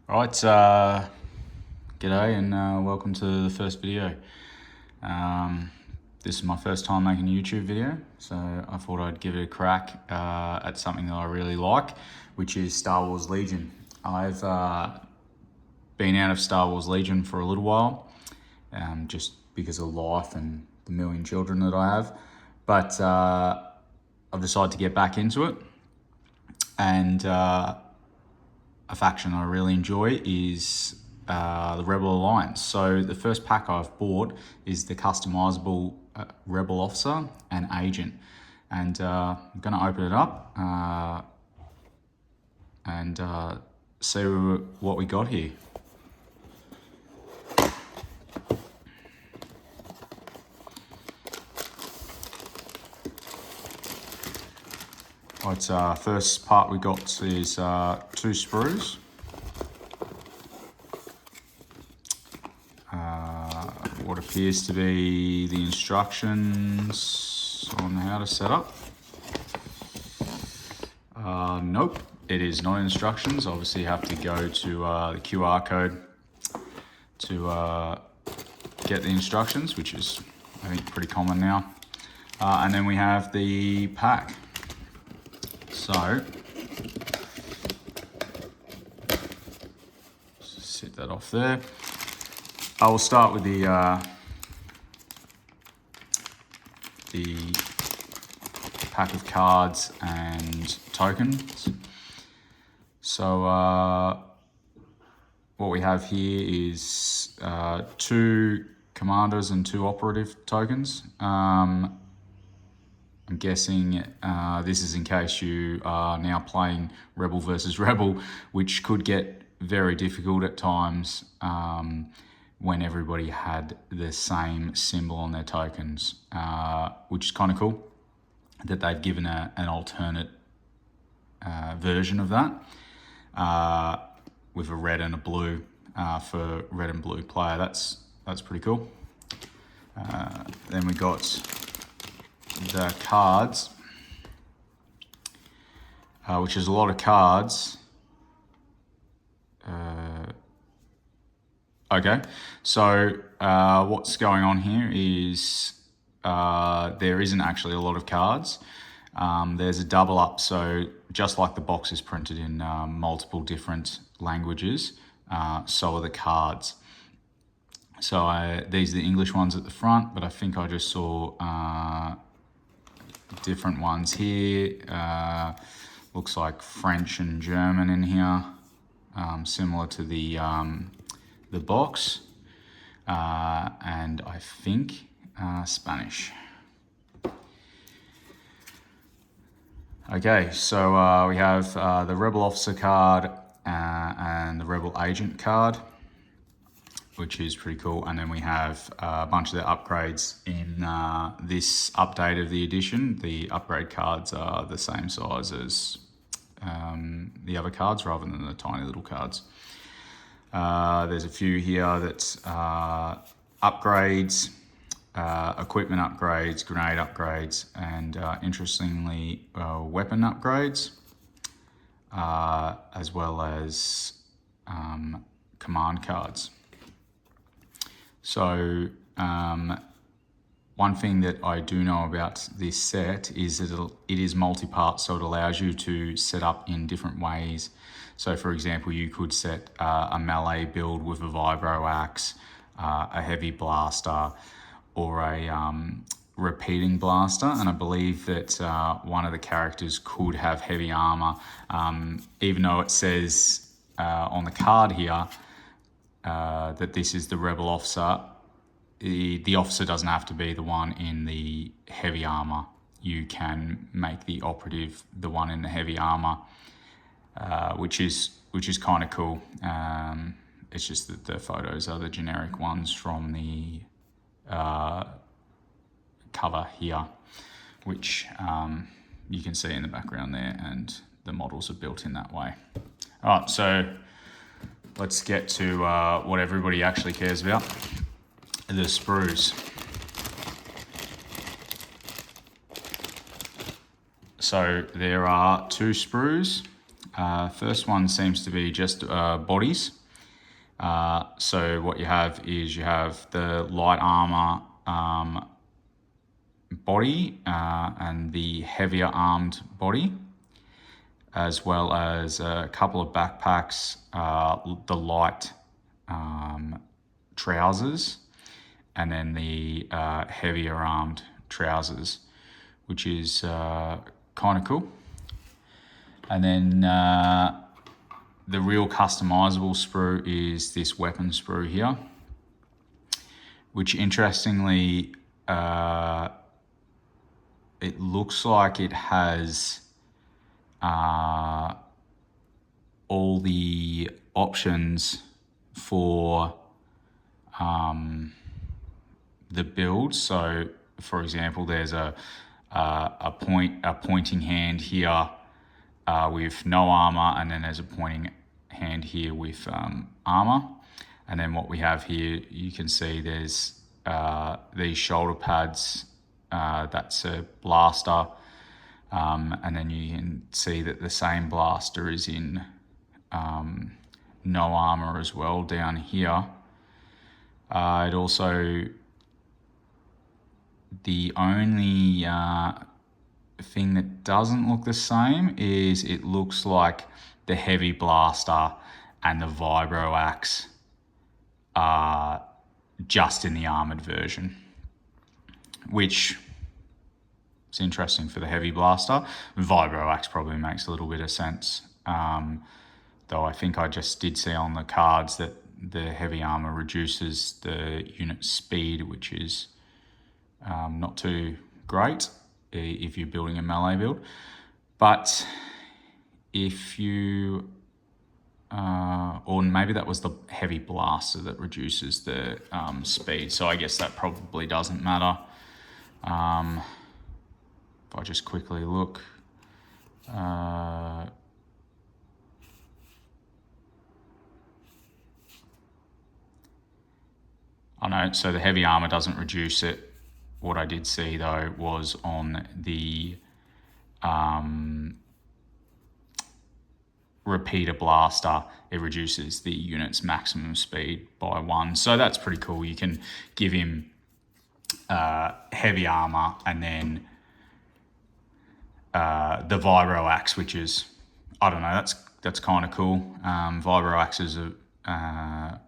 Right, g'day and welcome to the first video. This is my first time making a YouTube video, so I thought I'd give it a crack at something that I really like, which is Star Wars Legion. I've been out of Star Wars Legion for a little while, just because of life and the million children that I have, but I've decided to get back into it, and a faction I really enjoy is the Rebel Alliance. So the first pack I've bought is the Customizable Rebel Officer and Agent. And I'm going to open it up and see what we got here. Right, first part we got is 2 sprues. What appears to be the instructions on how to set up. Nope, it is not instructions. Obviously you have to go to the QR code to get the instructions, which is, I think, pretty common now. And then we have the pack. So, set that off there. I will start with the pack of cards and tokens. So, what we have here is 2 commanders and 2 operative tokens. I'm guessing this is in case you are now playing Rebel versus Rebel, which could get very difficult at times when everybody had the same symbol on their tokens, which is kind of cool that they've given an alternate version of that with a red and a blue for red and blue player. That's pretty cool. Then we got the cards, which is a lot of cards. Okay, so what's going on here is there isn't actually a lot of cards. There's a double up, so just like the box is printed in multiple different languages, so are the cards. So these are the English ones at the front, but I think I just saw different ones here. Looks like French and German in here, similar to the box, and I think Spanish. Okay, so we have the Rebel Officer card and the Rebel Agent card, which is pretty cool. And then we have a bunch of the upgrades in this update of the edition. The upgrade cards are the same size as the other cards rather than the tiny little cards. There's a few here that's upgrades, equipment upgrades, grenade upgrades, and interestingly, weapon upgrades, as well as command cards. So one thing that I do know about this set is that it is multi-part, so it allows you to set up in different ways. So for example, you could set a melee build with a vibro axe, a heavy blaster, or a repeating blaster. And I believe that one of the characters could have heavy armor, even though it says on the card here that this is the Rebel Officer. The officer doesn't have to be the one in the heavy armor. You can make the operative the one in the heavy armor, which is kind of cool. It's just that the photos are the generic ones from the cover here, which you can see in the background there, and the models are built in that way. All right, so let's get to what everybody actually cares about, the sprues. So there are 2 sprues. First one seems to be just bodies. So what you have is you have the light armor body and the heavier armed body, as well as a couple of backpacks, the light trousers, and then the heavier armed trousers, which is kind of cool. And then the real customizable sprue is this weapon sprue here, which interestingly, it looks like it has all the options for the build. So, for example, there's a pointing hand here with no armor, and then there's a pointing hand here with armor. And then what we have here, you can see there's these shoulder pads. That's a blaster. And then you can see that the same blaster is in no armor as well down here. It also, the only thing that doesn't look the same is it looks like the heavy blaster and the vibro axe are just in the armored version, which is interesting for the heavy blaster. Vibro axe probably makes a little bit of sense, though I think I just did see on the cards that the heavy armor reduces the unit speed, which is not too great if you're building a melee build. But if you, or maybe that was the heavy blaster that reduces the speed, so I guess that probably doesn't matter. If I just quickly look, I know, so the heavy armor doesn't reduce it. What I did see though was on the repeater blaster, it reduces the unit's maximum speed by 1. So that's pretty cool. You can give him heavy armor and then the vibro axe, which is, I don't know, that's kind of cool. Vibro axes are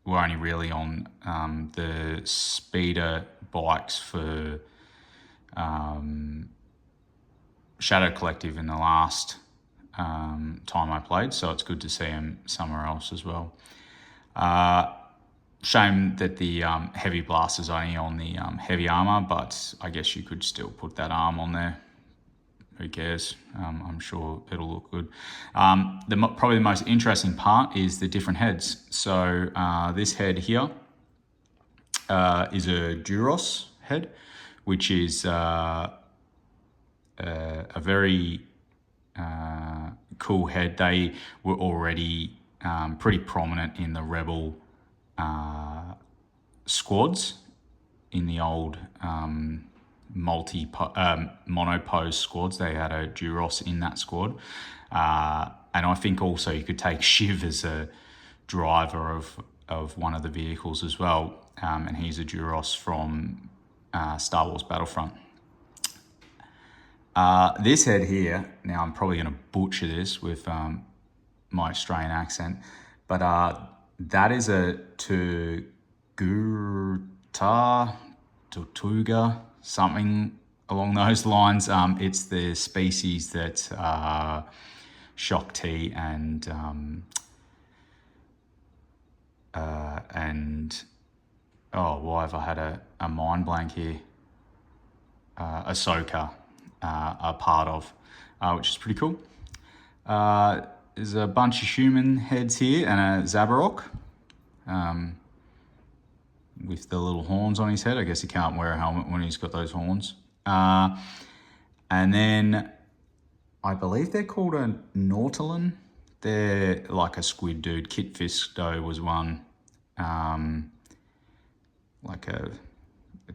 were only really on the speeder bikes for Shadow Collective in the last time I played, so it's good to see them somewhere else as well. Shame that the heavy blast is only on the heavy armor, but I guess you could still put that arm on there. Who cares? I'm sure it'll look good. Probably the most interesting part is the different heads. So this head here is a Duros head, which is a very cool head. They were already pretty prominent in the Rebel squads in the old monopose squads. They had a Duros in that squad, and I think also you could take Shiv as a driver of one of the vehicles as well, and he's a Duros from Star Wars Battlefront. This head here, now I'm probably going to butcher this with my Australian accent, but that is a Tortuga, something along those lines. It's the species that Shock T and why have I had a mind blank here? Ahsoka are part of, which is pretty cool. There's a bunch of human heads here and a Zabarok with the little horns on his head. I guess he can't wear a helmet when he's got those horns. And then I believe they're called a Nautilin. They're like a squid dude. Kit Fisto was one, like a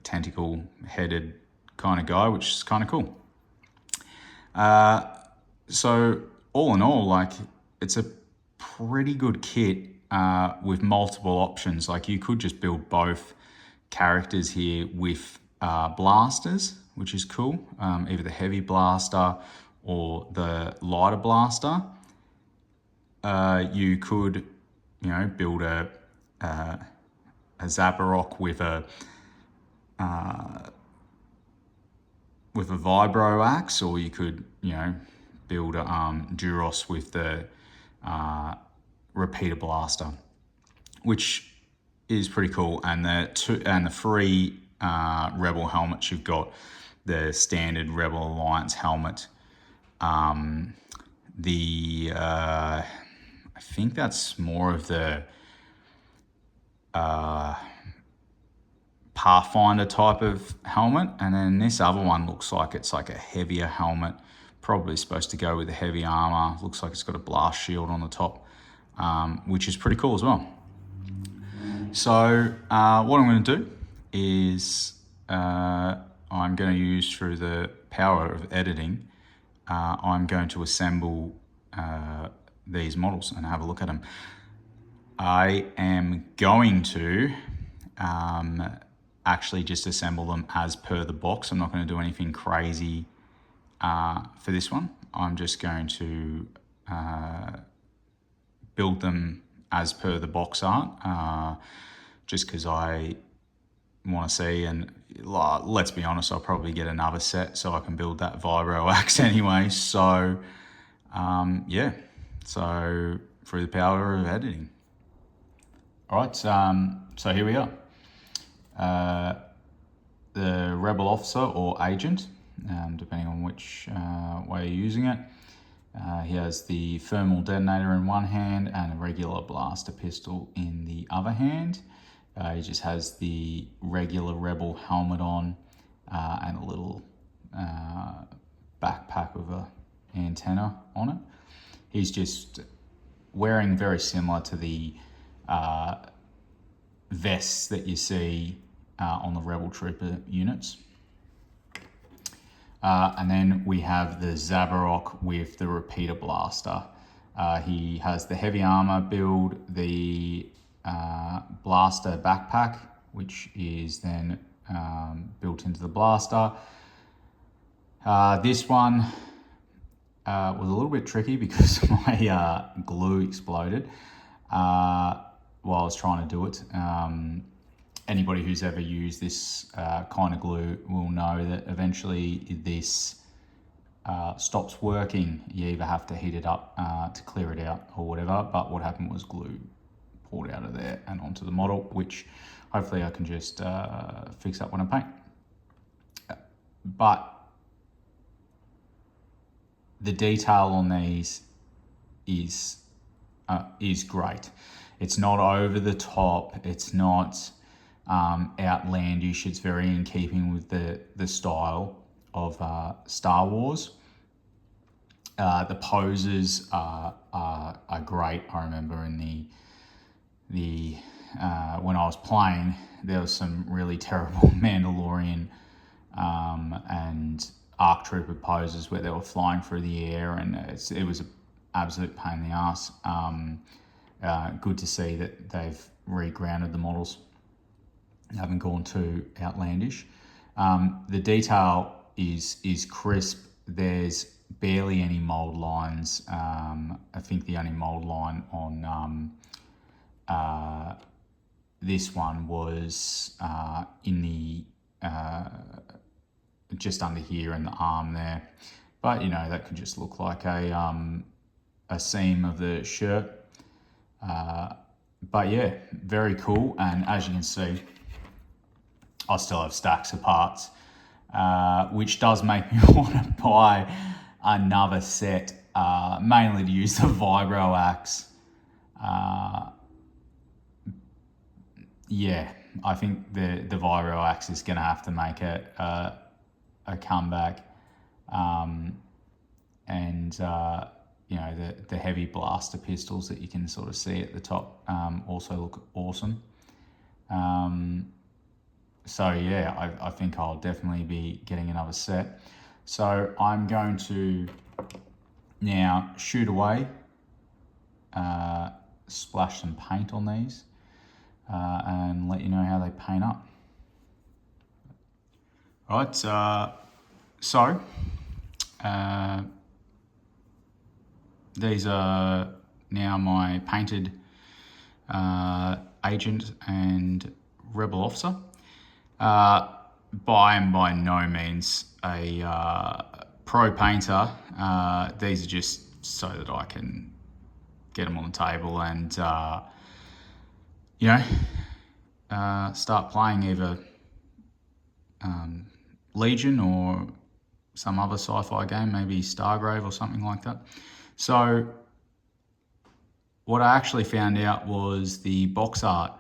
tentacle-headed kind of guy, which is kind of cool. So all in all, like, it's a pretty good kit with multiple options. Like, you could just build both characters here with blasters, which is cool. Either the heavy blaster or the lighter blaster. You could, build a Zabarok with a vibro axe, or you could, build a Duros with the repeater blaster, which is pretty cool. And the three Rebel helmets you've got: the standard Rebel Alliance helmet, I think that's more of the Pathfinder type of helmet, and then this other one looks like it's like a heavier helmet, probably supposed to go with the heavy armor. Looks like it's got a blast shield on the top, which is pretty cool as well. So what I'm going to do is I'm going to use, through the power of editing, I'm going to assemble these models and have a look at them. I am going to actually just assemble them as per the box. I'm not going to do anything crazy for this one. I'm just going to build them as per the box art, just because I want to see. And let's be honest, I'll probably get another set so I can build that vibro axe anyway. So yeah, so through the power of editing. All right, so here we are. The Rebel Officer or Agent, depending on which way you're using it. He has the thermal detonator in one hand and a regular blaster pistol in the other hand. He just has the regular Rebel helmet on and a little backpack with a antenna on it. He's just wearing very similar to the vests that you see on the Rebel Trooper units. And then we have the Zabarok with the repeater blaster. He has the heavy armor build, the blaster backpack, which is then built into the blaster. This one was a little bit tricky because my glue exploded while I was trying to do it. Anybody who's ever used this kind of glue will know that eventually this stops working. You either have to heat it up to clear it out or whatever, but what happened was glue poured out of there and onto the model, which hopefully I can just fix up when I paint. But the detail on these is great. It's not over the top. It's not outlandish. It's very in keeping with the style of Star Wars. The poses are great. I remember in the when I was playing, there was some really terrible Mandalorian and ARC Trooper poses where they were flying through the air, and it was an absolute pain in the ass. Good to see that they've regrounded the models. Haven't gone too outlandish. The detail is crisp. There's barely any mold lines. I think the only mold line on this one was in the just under here in the arm there, but that could just look like a seam of the shirt. But yeah, very cool. And as you can see, I still have stacks of parts, which does make me want to buy another set, mainly to use the vibro axe. Yeah, I think the vibro axe is going to have to make a comeback, and the heavy blaster pistols that you can sort of see at the top also look awesome. So yeah, I think I'll definitely be getting another set. So I'm going to Now, shoot away, splash some paint on these, and let you know how they paint up. Right, so these are now my painted agent and rebel officer. By no means a pro painter. These are just so that I can get them on the table and start playing either Legion or some other sci-fi game, maybe Stargrave or something like that. So what I actually found out was the box art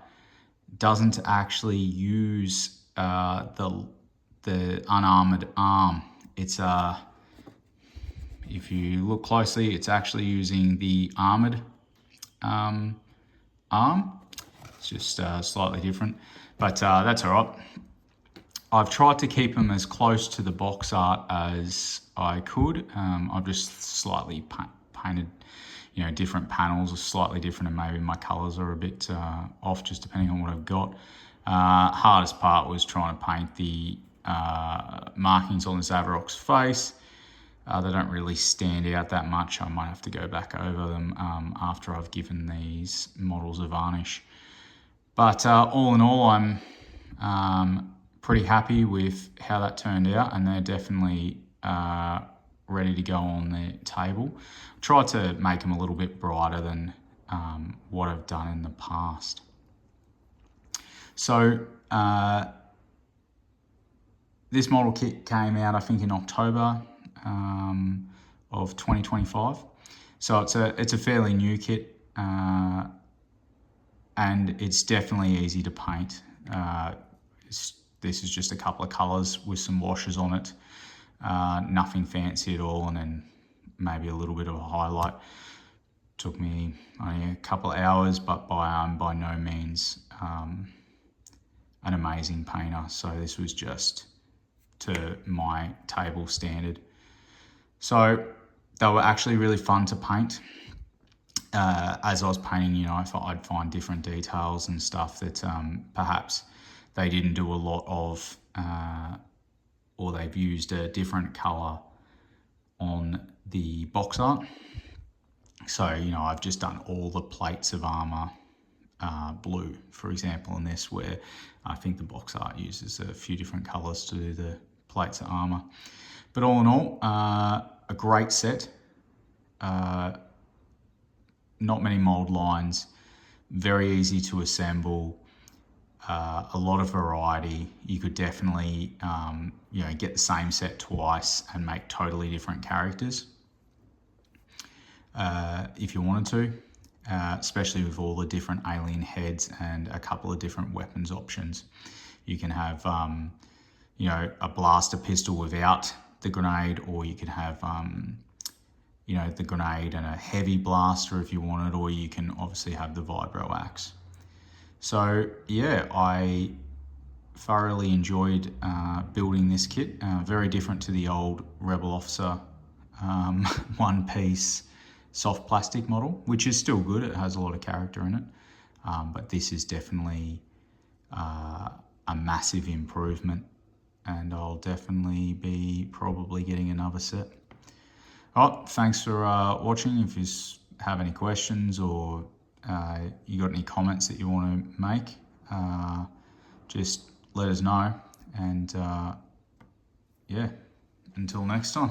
doesn't actually use the unarmored arm. It's if you look closely, it's actually using the armored arm. It's just slightly different, but that's all right. I've tried to keep them as close to the box art as I could. I've just slightly painted, different panels are slightly different, and maybe my colours are a bit off, just depending on what I've got. Hardest part was trying to paint the markings on the Zavarok's face. They don't really stand out that much. I might have to go back over them after I've given these models a varnish. But all in all, I'm pretty happy with how that turned out, and they're definitely ready to go on the table. Tried to make them a little bit brighter than what I've done in the past. So this model kit came out, I think, in October of 2025. So it's a fairly new kit, and it's definitely easy to paint. This is just a couple of colours with some washes on it. Nothing fancy at all, and then maybe a little bit of a highlight. Took me only a couple of hours, but by no means an amazing painter. So this was just to my table standard. So they were actually really fun to paint. As I was painting, I thought I'd find different details and stuff that perhaps they didn't do a lot of, or they've used a different colour on the box art. So, I've just done all the plates of armour blue, for example, in this, where I think the box art uses a few different colours to do the plates of armour. But all in all, a great set. Not many mould lines, very easy to assemble. A lot of variety. You could definitely, get the same set twice and make totally different characters if you wanted to, especially with all the different alien heads and a couple of different weapons options. You can have, a blaster pistol without the grenade, or you could have, the grenade and a heavy blaster if you wanted, or you can obviously have the vibro axe. So yeah, I thoroughly enjoyed building this kit. Very different to the old Rebel Officer one-piece soft plastic model, which is still good. It has a lot of character in it. But this is definitely a massive improvement, and I'll definitely be probably getting another set. All right, thanks for watching. If you have any questions or you got any comments that you want to make, just let us know. And yeah, until next time.